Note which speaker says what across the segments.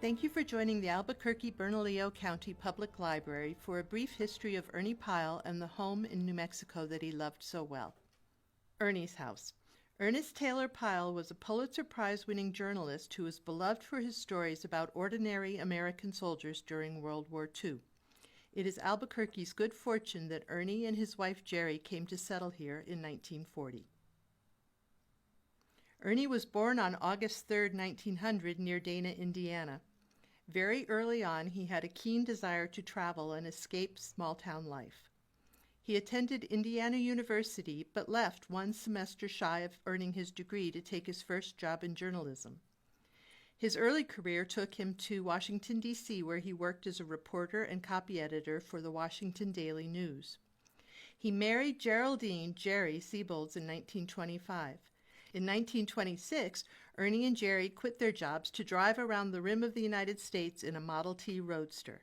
Speaker 1: Thank you for joining the Albuquerque-Bernalillo County Public Library for a brief history of Ernie Pyle and the home in New Mexico that he loved so well. Ernie's house. Ernest Taylor Pyle was a Pulitzer Prize-winning journalist who was beloved for his stories about ordinary American soldiers during World War II. It is Albuquerque's good fortune that Ernie and his wife Jerry came to settle here in 1940. Ernie was born on August 3, 1900, near Dana, Indiana. Very early on, he had a keen desire to travel and escape small-town life. He attended Indiana University, but left one semester shy of earning his degree to take his first job in journalism. His early career took him to Washington, D.C., where he worked as a reporter and copy editor for the Washington Daily News. He married Geraldine "Jerry" Siebold's in 1925. In 1926, Ernie and Jerry quit their jobs to drive around the rim of the United States in a Model T Roadster.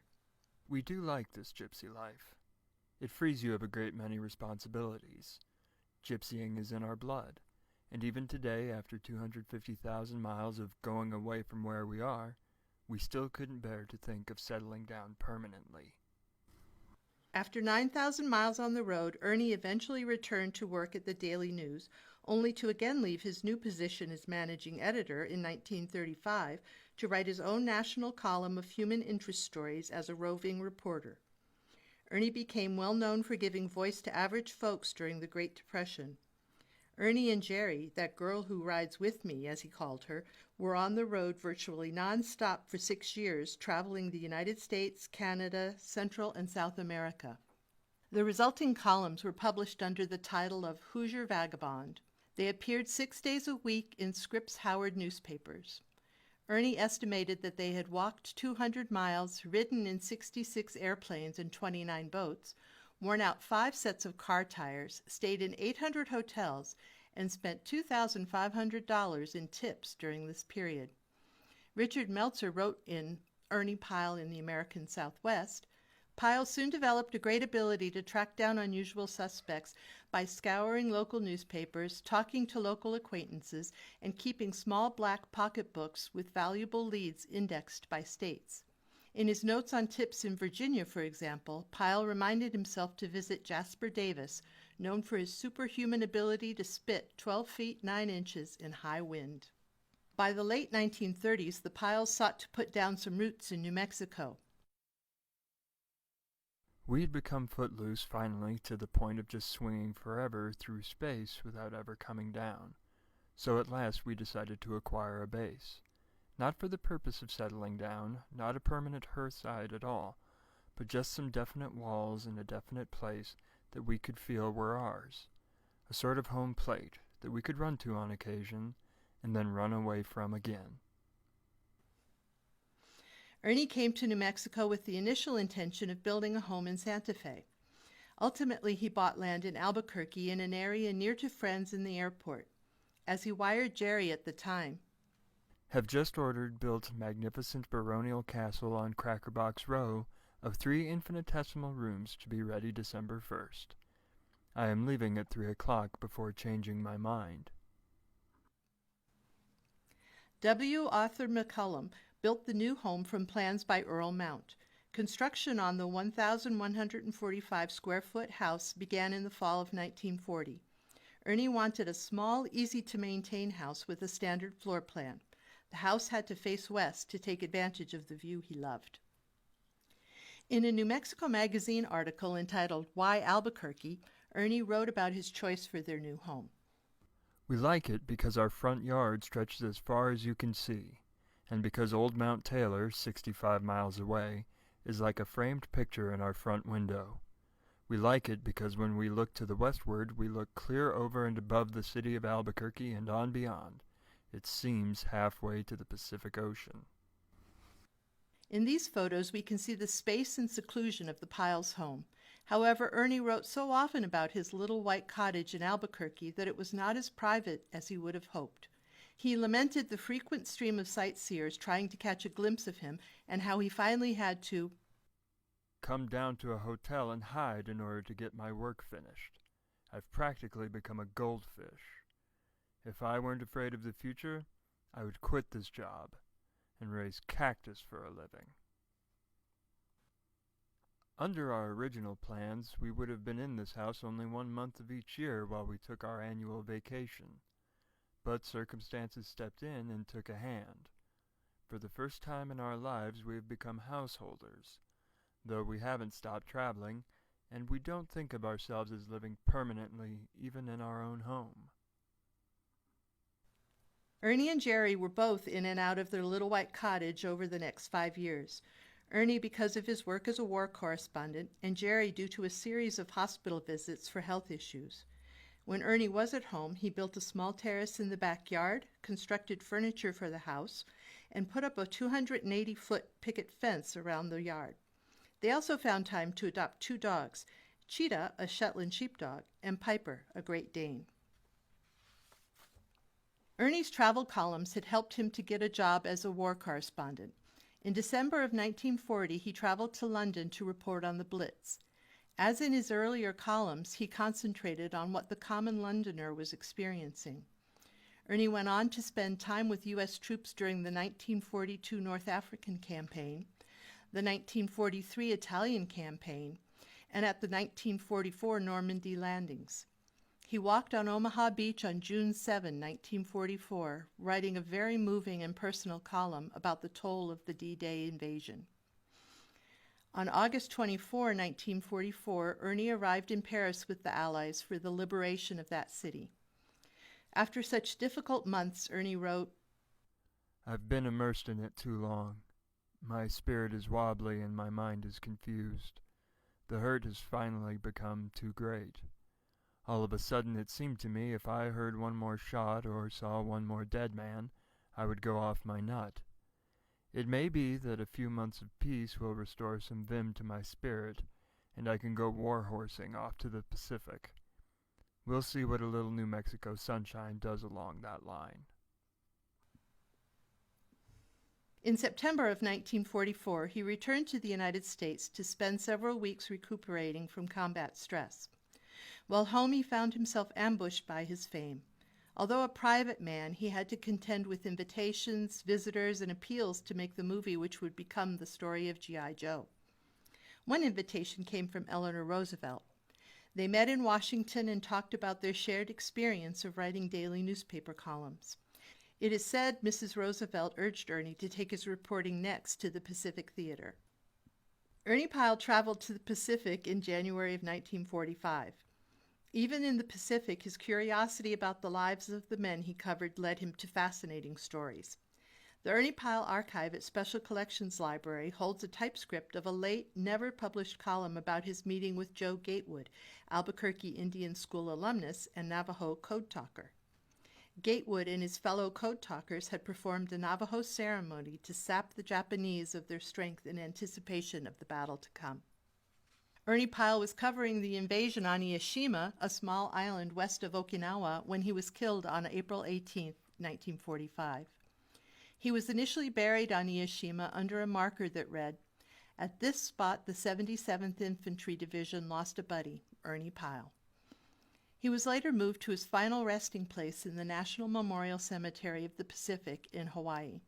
Speaker 2: We do like this gypsy life. It frees you of a great many responsibilities. Gypsying is in our blood, and even today, after 250,000 miles of going away from where we are, we still couldn't bear to think of settling down permanently.
Speaker 1: After 9,000 miles on the road, Ernie eventually returned to work at the Daily News, only to again leave his new position as managing editor in 1935 to write his own national column of human interest stories as a roving reporter. Ernie became well known for giving voice to average folks during the Great Depression. Ernie and Jerry, that girl who rides with me, as he called her, were on the road virtually non-stop for 6 years, traveling the United States, Canada, Central and South America. The resulting columns were published under the title of Hoosier Vagabond. They appeared 6 days a week in Scripps Howard newspapers. Ernie estimated that they had walked 200 miles, ridden in 66 airplanes and 29 boats, worn out 5 sets of car tires, stayed in 800 hotels, and spent $2,500 in tips during this period. Richard Meltzer wrote in Ernie Pyle in the American Southwest, Pyle soon developed a great ability to track down unusual suspects by scouring local newspapers, talking to local acquaintances, and keeping small black pocketbooks with valuable leads indexed by states. In his notes on tips in Virginia, for example, Pyle reminded himself to visit Jasper Davis, known for his superhuman ability to spit 12 feet 9 inches in high wind. By the late 1930s, the Pyles sought to put down some roots in New Mexico.
Speaker 2: We had become footloose finally to the point of just swinging forever through space without ever coming down. So at last we decided to acquire a base. Not for the purpose of settling down, not a permanent hearthside at all, but just some definite walls in a definite place that we could feel were ours. A sort of home plate that we could run to on occasion and then run away from again.
Speaker 1: Ernie came to New Mexico with the initial intention of building a home in Santa Fe. Ultimately, he bought land in Albuquerque in an area near to friends in the airport. As he wired Jerry at the time,
Speaker 2: Have just ordered built magnificent baronial castle on Crackerbox Row of 3 infinitesimal rooms to be ready December 1st. I am leaving at 3 o'clock before changing my mind.
Speaker 1: W. Arthur McCullum built the new home from plans by Earl Mount. Construction on the 1,145 square foot house began in the fall of 1940. Ernie wanted a small, easy-to-maintain house with a standard floor plan. The house had to face west to take advantage of the view he loved. In a New Mexico Magazine article entitled Why Albuquerque, Ernie wrote about his choice for their new home.
Speaker 2: We like it because our front yard stretches as far as you can see, and because old Mount Taylor, 65 miles away, is like a framed picture in our front window. We like it because when we look to the westward, we look clear over and above the city of Albuquerque and on beyond. It seems halfway to the Pacific Ocean.
Speaker 1: In these photos, we can see the space and seclusion of the Pyles' home. However, Ernie wrote so often about his little white cottage in Albuquerque that it was not as private as he would have hoped. He lamented the frequent stream of sightseers trying to catch a glimpse of him and how he finally had to
Speaker 2: come down to a hotel and hide in order to get my work finished. I've practically become a goldfish. If I weren't afraid of the future, I would quit this job. and raise cactus for a living. Under our original plans, we would have been in this house only 1 month of each year while we took our annual vacation. But circumstances stepped in and took a hand. For the first time in our lives, we have become householders, though we haven't stopped traveling, and we don't think of ourselves as living permanently even in our own home.
Speaker 1: Ernie and Jerry were both in and out of their little white cottage over the next 5 years. Ernie because of his work as a war correspondent, and Jerry due to a series of hospital visits for health issues. When Ernie was at home, he built a small terrace in the backyard, constructed furniture for the house, and put up a 280-foot picket fence around the yard. They also found time to adopt 2 dogs, Cheetah, a Shetland sheepdog, and Piper, a Great Dane. Ernie's travel columns had helped him to get a job as a war correspondent. In December of 1940, he traveled to London to report on the Blitz. As in his earlier columns, he concentrated on what the common Londoner was experiencing. Ernie went on to spend time with U.S. troops during the 1942 North African campaign, the 1943 Italian campaign, and at the 1944 Normandy landings. He walked on Omaha Beach on June 7, 1944, writing a very moving and personal column about the toll of the D-Day invasion. On August 24, 1944, Ernie arrived in Paris with the Allies for the liberation of that city. After such difficult months, Ernie wrote,
Speaker 2: "I've been immersed in it too long. My spirit is wobbly and my mind is confused. The hurt has finally become too great. All of a sudden it seemed to me if I heard one more shot or saw one more dead man, I would go off my nut. It may be that a few months of peace will restore some vim to my spirit, and I can go war-horsing off to the Pacific. We'll see what a little New Mexico sunshine does along that line."
Speaker 1: In September of 1944, he returned to the United States to spend several weeks recuperating from combat stress. While home, he found himself ambushed by his fame. Although a private man, he had to contend with invitations, visitors, and appeals to make the movie which would become the story of G.I. Joe. One invitation came from Eleanor Roosevelt. They met in Washington and talked about their shared experience of writing daily newspaper columns. It is said Mrs. Roosevelt urged Ernie to take his reporting next to the Pacific Theater. Ernie Pyle traveled to the Pacific in January of 1945. Even in the Pacific, his curiosity about the lives of the men he covered led him to fascinating stories. The Ernie Pyle Archive at Special Collections Library holds a typescript of a late, never-published column about his meeting with Joe Gatewood, Albuquerque Indian School alumnus and Navajo code talker. Gatewood and his fellow code talkers had performed a Navajo ceremony to sap the Japanese of their strength in anticipation of the battle to come. Ernie Pyle was covering the invasion on Ieshima, a small island west of Okinawa, when he was killed on April 18, 1945. He was initially buried on Ieshima under a marker that read, "At this spot the 77th Infantry Division lost a buddy, Ernie Pyle." He was later moved to his final resting place in the National Memorial Cemetery of the Pacific in Hawaii.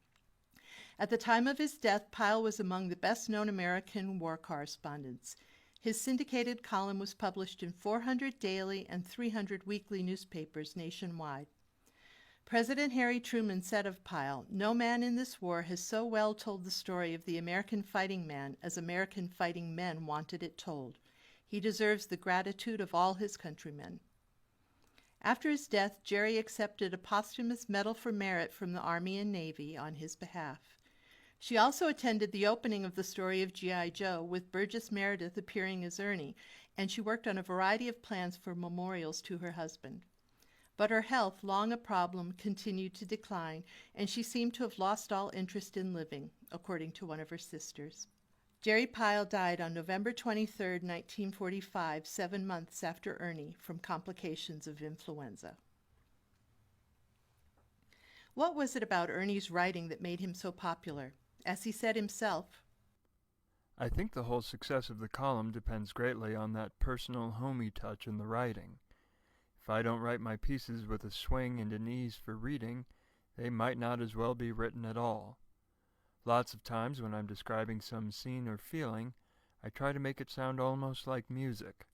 Speaker 1: At the time of his death, Pyle was among the best-known American war correspondents. His syndicated column was published in 400 daily and 300 weekly newspapers nationwide. President Harry Truman said of Pyle, "No man in this war has so well told the story of the American fighting man as American fighting men wanted it told. He deserves the gratitude of all his countrymen." After his death, Jerry accepted a posthumous Medal for Merit from the Army and Navy on his behalf. She also attended the opening of the story of G.I. Joe, with Burgess Meredith appearing as Ernie, and she worked on a variety of plans for memorials to her husband. But her health, long a problem, continued to decline, and she seemed to have lost all interest in living, according to one of her sisters. Jerry Pyle died on November 23, 1945, 7 months after Ernie, from complications of influenza. What was it about Ernie's writing that made him so popular? As he said himself,
Speaker 2: "I think the whole success of the column depends greatly on that personal, homey touch in the writing. If I don't write my pieces with a swing and an ease for reading, they might not as well be written at all. Lots of times when I'm describing some scene or feeling, I try to make it sound almost like music.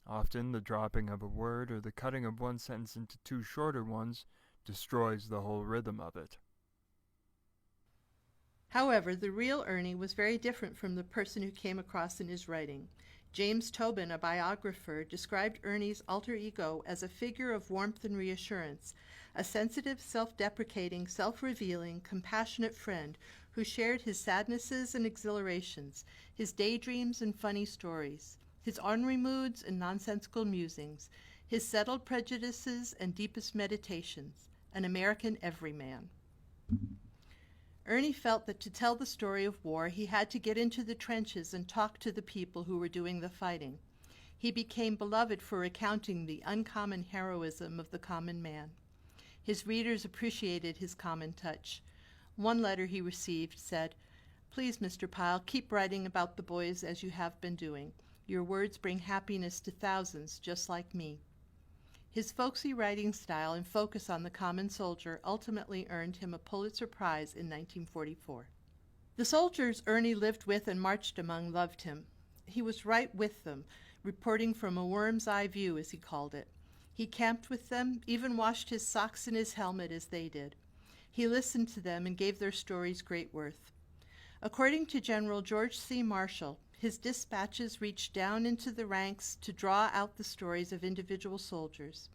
Speaker 2: Often the dropping of a word or the cutting of one sentence into two shorter ones destroys the whole rhythm of it.
Speaker 1: However, the real Ernie was very different from the person who came across in his writing. James Tobin, a biographer, described Ernie's alter ego as a figure of warmth and reassurance, a sensitive, self-deprecating, self-revealing, compassionate friend who shared his sadnesses and exhilarations, his daydreams and funny stories, his ornery moods and nonsensical musings, his settled prejudices and deepest meditations, an American everyman. Ernie felt that to tell the story of war, he had to get into the trenches and talk to the people who were doing the fighting. He became beloved for recounting the uncommon heroism of the common man. His readers appreciated his common touch. One letter he received said, "Please, Mr. Pyle, keep writing about the boys as you have been doing. Your words bring happiness to thousands just like me." His folksy writing style and focus on the common soldier ultimately earned him a Pulitzer Prize in 1944. The soldiers Ernie lived with and marched among loved him. He was right with them, reporting from a worm's eye view, as he called it. He camped with them, even washed his socks and his helmet as they did. He listened to them and gave their stories great worth. According to General George C. Marshall, his dispatches reached down into the ranks to draw out the stories of individual soldiers.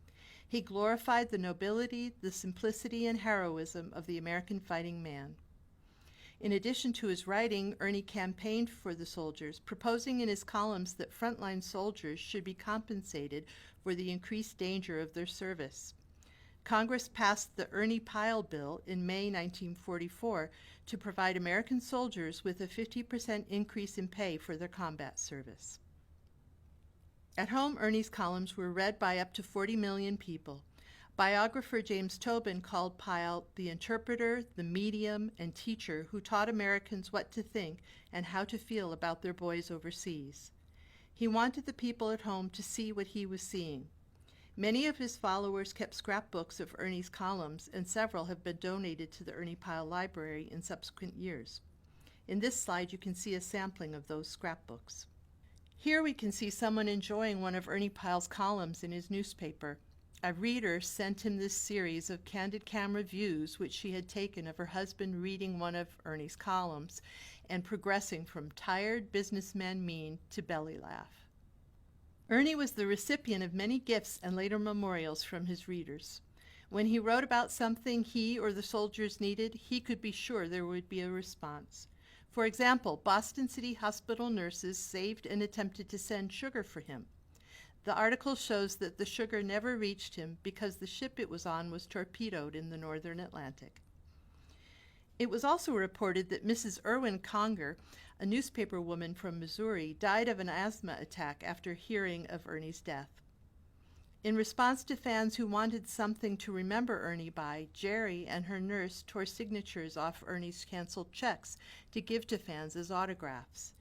Speaker 1: He glorified the nobility, the simplicity, and heroism of the American fighting man. In addition to his writing, Ernie campaigned for the soldiers, proposing in his columns that frontline soldiers should be compensated for the increased danger of their service. Congress passed the Ernie Pyle bill in May 1944 to provide American soldiers with a 50% increase in pay for their combat service. At home, Ernie's columns were read by up to 40 million people. Biographer James Tobin called Pyle the interpreter, the medium, and teacher who taught Americans what to think and how to feel about their boys overseas. He wanted the people at home to see what he was seeing. Many of his followers kept scrapbooks of Ernie's columns, and several have been donated to the Ernie Pyle Library in subsequent years. In this slide, you can see a sampling of those scrapbooks. Here we can see someone enjoying one of Ernie Pyle's columns in his newspaper. A reader sent him this series of candid camera views which she had taken of her husband reading one of Ernie's columns and progressing from tired businessman mean to belly laugh. Ernie was the recipient of many gifts and later memorials from his readers. When he wrote about something he or the soldiers needed, he could be sure there would be a response. For example, Boston City Hospital nurses saved and attempted to send sugar for him. The article shows that the sugar never reached him because the ship it was on was torpedoed in the northern Atlantic. It was also reported that Mrs. Irwin Conger, a newspaper woman from Missouri, died of an asthma attack after hearing of Ernie's death. In response to fans who wanted something to remember Ernie by, Jerry and her nurse tore signatures off Ernie's canceled checks to give to fans as autographs.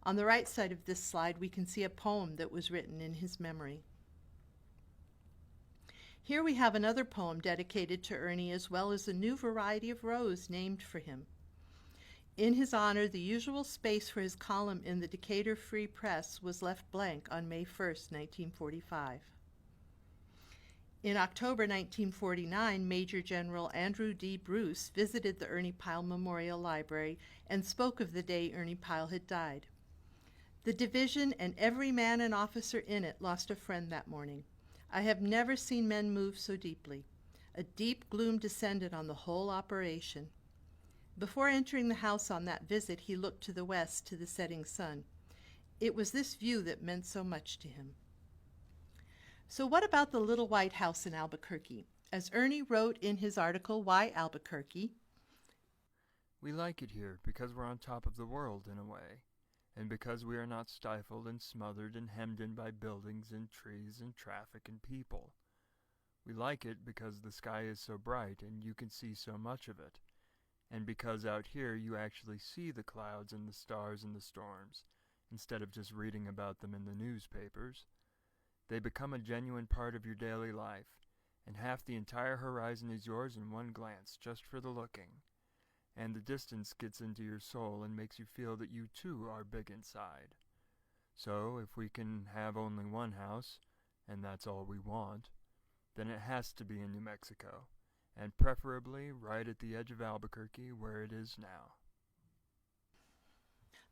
Speaker 1: On the right side of this slide, we can see a poem that was written in his memory. Here we have another poem dedicated to Ernie, as well as a new variety of rose named for him. In his honor, the usual space for his column in the Decatur Free Press was left blank on May 1st, 1945. In October 1949, Major General Andrew D. Bruce visited the Ernie Pyle Memorial Library and spoke of the day Ernie Pyle had died. The division and every man and officer in it lost a friend that morning. I have never seen men move so deeply. A deep gloom descended on the whole operation. Before entering the house on that visit, he looked to the west, to the setting sun. It was this view that meant so much to him. So what about the little white house in Albuquerque? As Ernie wrote in his article, Why Albuquerque?
Speaker 2: We like it here because we're on top of the world in a way, and because we are not stifled and smothered and hemmed in by buildings and trees and traffic and people. We like it because the sky is so bright and you can see so much of it, and because out here you actually see the clouds and the stars and the storms, instead of just reading about them in the newspapers. They become a genuine part of your daily life, and half the entire horizon is yours in one glance, just for the looking. and the distance gets into your soul and makes you feel that you too are big inside. So if we can have only one house, and that's all we want, then it has to be in New Mexico, and preferably right at the edge of Albuquerque where it is now.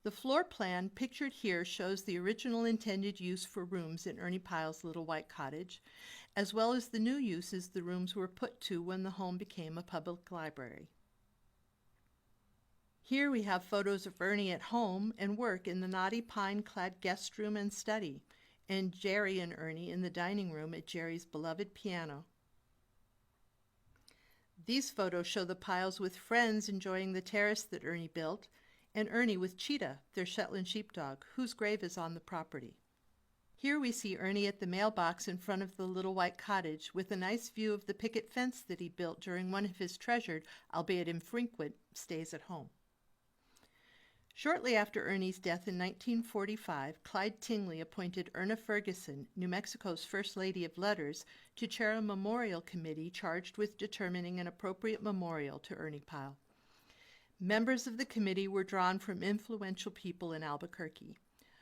Speaker 1: The floor plan pictured here shows the original intended use for rooms in Ernie Pyle's little white cottage, as well as the new uses the rooms were put to when the home became a public library. Here we have photos of Ernie at home and work in the knotty pine-clad guest room and study, and Jerry and Ernie in the dining room at Jerry's beloved piano. These photos show the Pyles with friends enjoying the terrace that Ernie built, and Ernie with Cheetah, their Shetland sheepdog, whose grave is on the property. Here we see Ernie at the mailbox in front of the little white cottage with a nice view of the picket fence that he built during one of his treasured, albeit infrequent, stays at home. Shortly after Ernie's death in 1945, Clyde Tingley appointed Erna Ferguson, New Mexico's First Lady of Letters, to chair a memorial committee charged with determining an appropriate memorial to Ernie Pyle. Members of the committee were drawn from influential people in Albuquerque.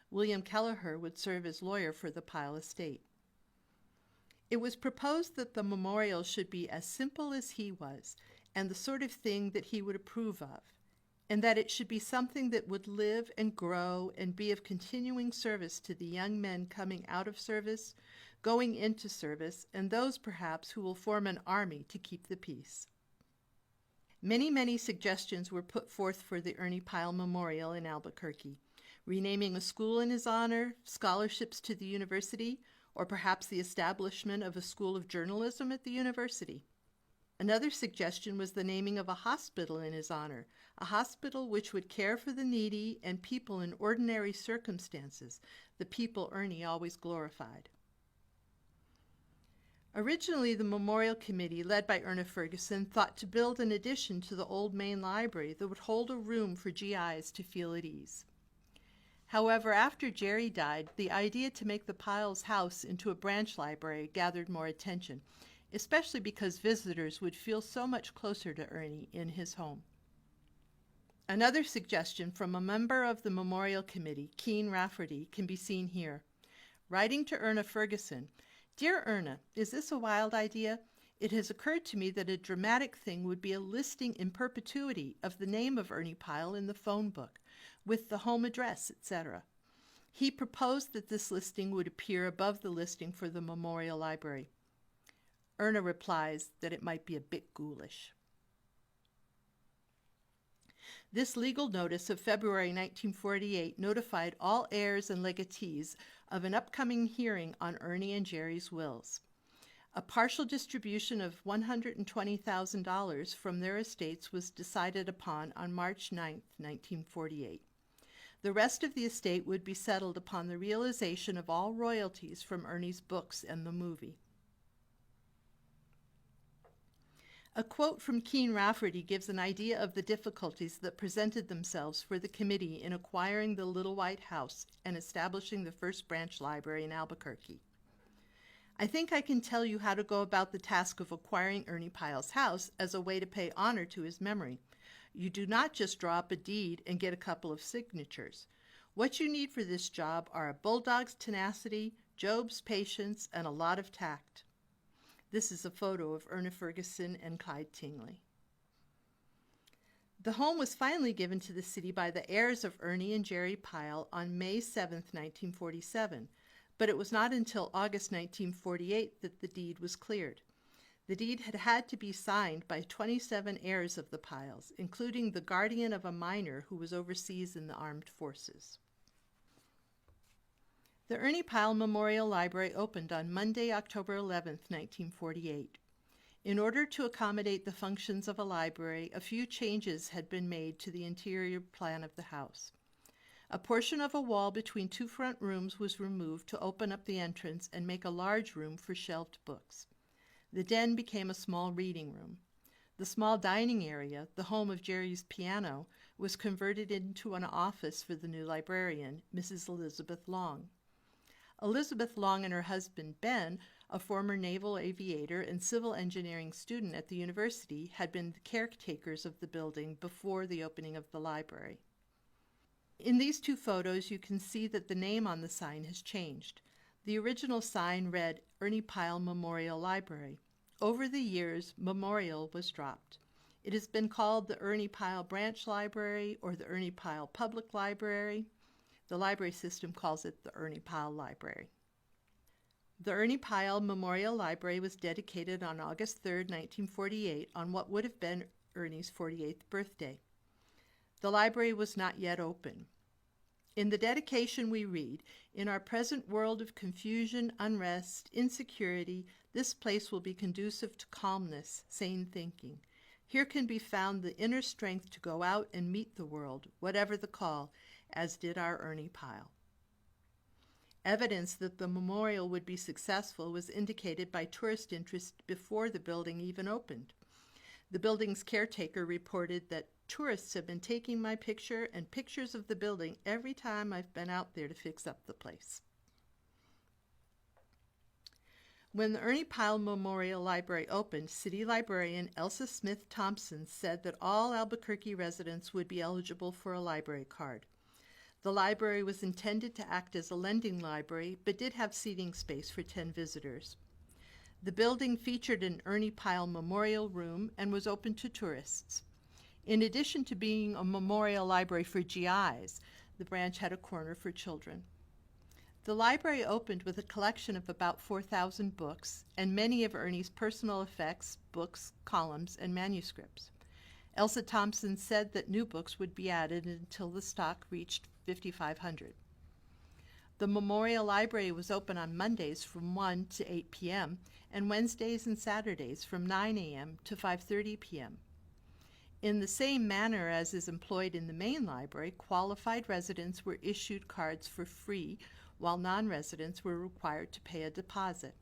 Speaker 1: William Kelleher would serve as lawyer for the Pyle estate. It was proposed that the memorial should be as simple as he was, and the sort of thing that he would approve of, and that it should be something that would live and grow and be of continuing service to the young men coming out of service, going into service, and those perhaps who will form an army to keep the peace. Many suggestions were put forth for the Ernie Pyle Memorial in Albuquerque, renaming a school in his honor, scholarships to the university, or perhaps the establishment of a school of journalism at the university. Another suggestion was the naming of a hospital in his honor, a hospital which would care for the needy and people in ordinary circumstances, the people Ernie always glorified. Originally, the Memorial Committee, led by Erna Ferguson, thought to build an addition to the old main library that would hold a room for GIs to feel at ease. However, after Jerry died, the idea to make the Pyles' house into a branch library gathered more attention, especially because visitors would feel so much closer to Ernie in his home. Another suggestion from a member of the Memorial Committee, Keene Rafferty, can be seen here. Writing to Erna Ferguson, "Dear Erna, is this a wild idea? It has occurred to me that a dramatic thing would be a listing in perpetuity of the name of Ernie Pyle in the phone book, with the home address, etc. He proposed that this listing would appear above the listing for the Memorial Library." Erna replies that it might be a bit ghoulish. This legal notice of February 1948 notified all heirs and legatees of an upcoming hearing on Ernie and Jerry's wills. A partial distribution of $120,000 from their estates was decided upon on March 9, 1948. The rest of the estate would be settled upon the realization of all royalties from Ernie's books and the movie. A quote from Keene Rafferty gives an idea of the difficulties that presented themselves for the committee in acquiring the Little White House and establishing the first branch library in Albuquerque. "I think I can tell you how to go about the task of acquiring Ernie Pyle's house as a way to pay honor to his memory. You do not just draw up a deed and get a couple of signatures. What you need for this job are a bulldog's tenacity, Job's patience, and a lot of tact." This is a photo of Erna Ferguson and Clyde Tingley. The home was finally given to the city by the heirs of Ernie and Jerry Pyle on May 7, 1947, but it was not until August 1948 that the deed was cleared. The deed had to be signed by 27 heirs of the Pyles, including the guardian of a minor who was overseas in the armed forces. The Ernie Pyle Memorial Library opened on Monday, October 11, 1948. In order to accommodate the functions of a library, a few changes had been made to the interior plan of the house. A portion of a wall between two front rooms was removed to open up the entrance and make a large room for shelved books. The den became a small reading room. The small dining area, the home of Jerry's piano, was converted into an office for the new librarian, Mrs. Elizabeth Long. Elizabeth Long and her husband, Ben, a former naval aviator and civil engineering student at the university, had been the caretakers of the building before the opening of the library. In these two photos, you can see that the name on the sign has changed. The original sign read Ernie Pyle Memorial Library. Over the years, Memorial was dropped. It has been called the Ernie Pyle Branch Library or the Ernie Pyle Public Library. The library system calls it the Ernie Pyle Library. The Ernie Pyle Memorial Library was dedicated on August 3, 1948, on what would have been Ernie's 48th birthday. The library was not yet open. In the dedication we read, "In our present world of confusion, unrest, insecurity, this place will be conducive to calmness, sane thinking. Here can be found the inner strength to go out and meet the world, whatever the call, as did our Ernie Pyle." Evidence that the memorial would be successful was indicated by tourist interest before the building even opened. The building's caretaker reported that tourists have been taking my picture and pictures of the building every time I've been out there to fix up the place. When the Ernie Pyle Memorial Library opened, City Librarian Elsa Smith Thompson said that all Albuquerque residents would be eligible for a library card. The library was intended to act as a lending library, but did have seating space for 10 visitors. The building featured an Ernie Pyle Memorial Room and was open to tourists. In addition to being a memorial library for GIs, the branch had a corner for children. The library opened with a collection of about 4,000 books and many of Ernie's personal effects, books, columns, and manuscripts. Elsa Thompson said that new books would be added until the stock reached 5,500. The Memorial Library was open on Mondays from 1 to 8 p.m. and Wednesdays and Saturdays from 9 a.m. to 5:30 p.m. In the same manner as is employed in the main library, qualified residents were issued cards for free, while non-residents were required to pay a deposit.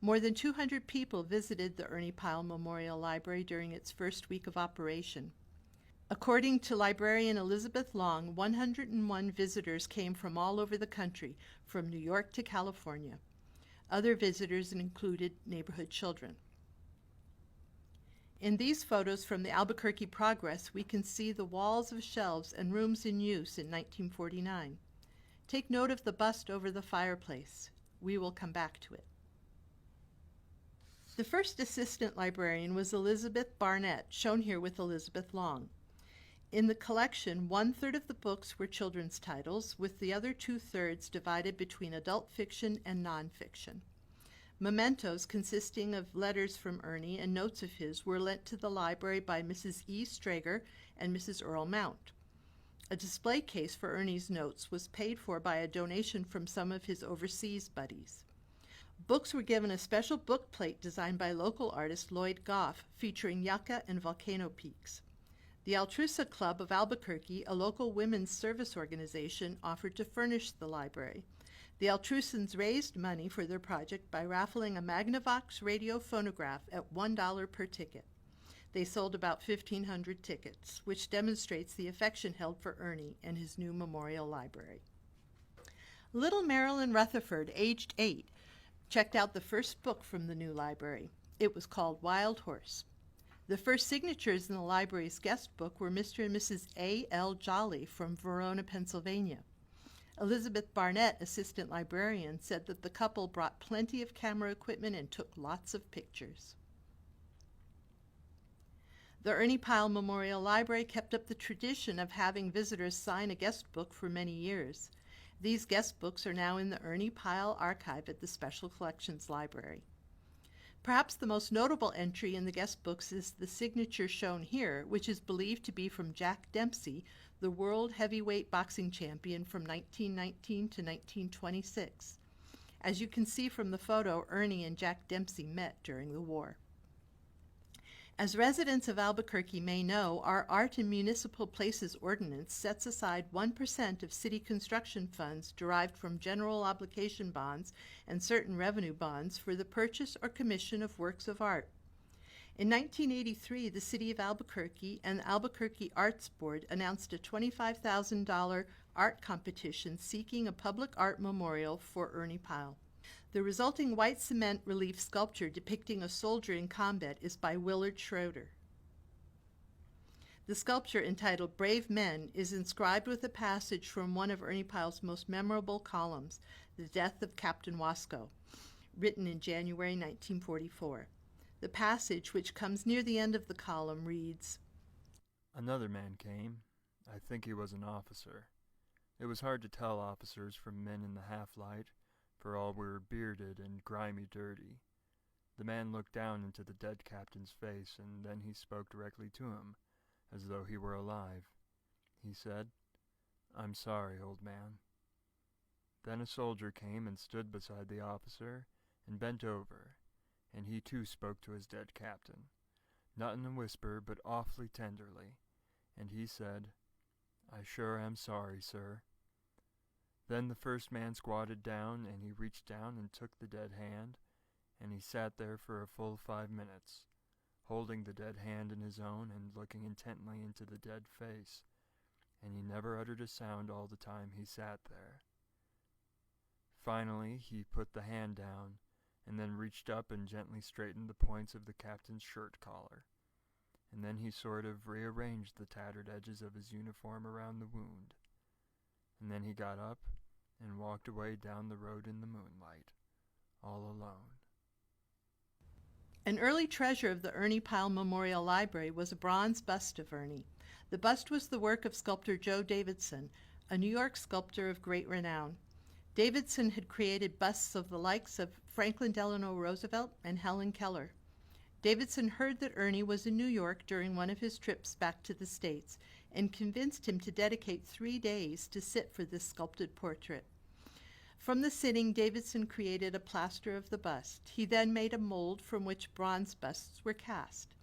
Speaker 1: More than 200 people visited the Ernie Pyle Memorial Library during its first week of operation. According to librarian Elizabeth Long, 101 visitors came from all over the country, from New York to California. Other visitors included neighborhood children. In these photos from the Albuquerque Progress, we can see the walls of shelves and rooms in use in 1949. Take note of the bust over the fireplace. We will come back to it. The first assistant librarian was Elizabeth Barnett, shown here with Elizabeth Long. In the collection, 1/3 of the books were children's titles, with the other 2/3 divided between adult fiction and nonfiction. Mementos consisting of letters from Ernie and notes of his were lent to the library by Mrs. E. Strager and Mrs. Earl Mount. A display case for Ernie's notes was paid for by a donation from some of his overseas buddies. Books were given a special book plate designed by local artist Lloyd Goff, featuring yucca and volcano peaks. The Altria Club of Albuquerque, a local women's service organization, offered to furnish the library. The Altrusans raised money for their project by raffling a Magnavox radio phonograph at $1 per ticket. They sold about 1,500 tickets, which demonstrates the affection held for Ernie and his new memorial library. Little Marilyn Rutherford, aged 8, checked out the first book from the new library. It was called Wild Horse. The first signatures in the library's guest book were Mr. and Mrs. A. L. Jolly from Verona, Pennsylvania. Elizabeth Barnett, assistant librarian, said that the couple brought plenty of camera equipment and took lots of pictures. The Ernie Pyle Memorial Library kept up the tradition of having visitors sign a guest book for many years. These guest books are now in the Ernie Pyle archive at the Special Collections Library. Perhaps the most notable entry in the guest books is the signature shown here, which is believed to be from Jack Dempsey, the world heavyweight boxing champion from 1919 to 1926. As you can see from the photo, Ernie and Jack Dempsey met during the war. As residents of Albuquerque may know, our Art in Municipal Places Ordinance sets aside 1% of city construction funds derived from general obligation bonds and certain revenue bonds for the purchase or commission of works of art. In 1983, the City of Albuquerque and the Albuquerque Arts Board announced a $25,000 art competition seeking a public art memorial for Ernie Pyle. The resulting white cement relief sculpture depicting a soldier in combat is by Willard Schroeder. The sculpture, entitled Brave Men, is inscribed with a passage from one of Ernie Pyle's most memorable columns, The Death of Captain Wasco, written in January 1944. The passage, which comes near the end of the column, reads,
Speaker 2: "Another man came. I think he was an officer. It was hard to tell officers from men in the half-light, for all were bearded and grimy dirty. The man looked down into the dead captain's face, and then he spoke directly to him, as though he were alive. He said, 'I'm sorry, old man.' Then a soldier came and stood beside the officer and bent over, and he too spoke to his dead captain, not in a whisper but awfully tenderly, and he said, 'I sure am sorry, sir.' Then the first man squatted down, and he reached down and took the dead hand, and he sat there for a full 5 minutes, holding the dead hand in his own and looking intently into the dead face, and he never uttered a sound all the time he sat there. Finally he put the hand down, and then reached up and gently straightened the points of the captain's shirt collar, and then he sort of rearranged the tattered edges of his uniform around the wound, and then he got up and walked away down the road in the moonlight, all alone."
Speaker 1: An early treasure of the Ernie Pyle Memorial Library was a bronze bust of Ernie. The bust was the work of sculptor Joe Davidson, a New York sculptor of great renown. Davidson had created busts of the likes of Franklin Delano Roosevelt and Helen Keller. Davidson heard that Ernie was in New York during one of his trips back to the States and convinced him to dedicate 3 days to sit for this sculpted portrait. From the sitting, Davidson created a plaster of the bust. He then made a mold from which bronze busts were cast.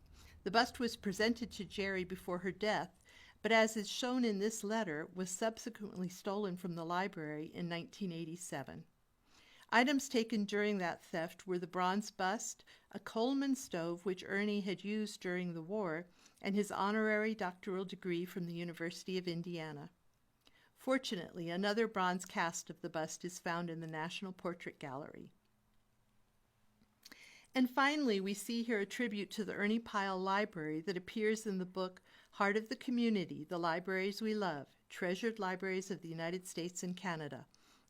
Speaker 1: The bust was presented to Jerry before her death, but as is shown in this letter, was subsequently stolen from the library in 1987. Items taken during that theft were the bronze bust, a Coleman stove which Ernie had used during the war, and his honorary doctoral degree from the University of Indiana. Fortunately, another bronze cast of the bust is found in the National Portrait Gallery. And finally, we see here a tribute to the Ernie Pyle Library that appears in the book Heart of the Community, The Libraries We Love, Treasured Libraries of the United States and Canada,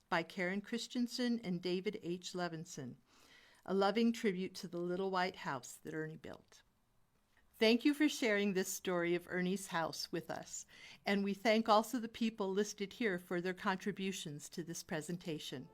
Speaker 1: by Karen Christensen and David H. Levinson, a loving tribute to the little white house that Ernie built. Thank you for sharing this story of Ernie's house with us, and we thank also the people listed here for their contributions to this presentation.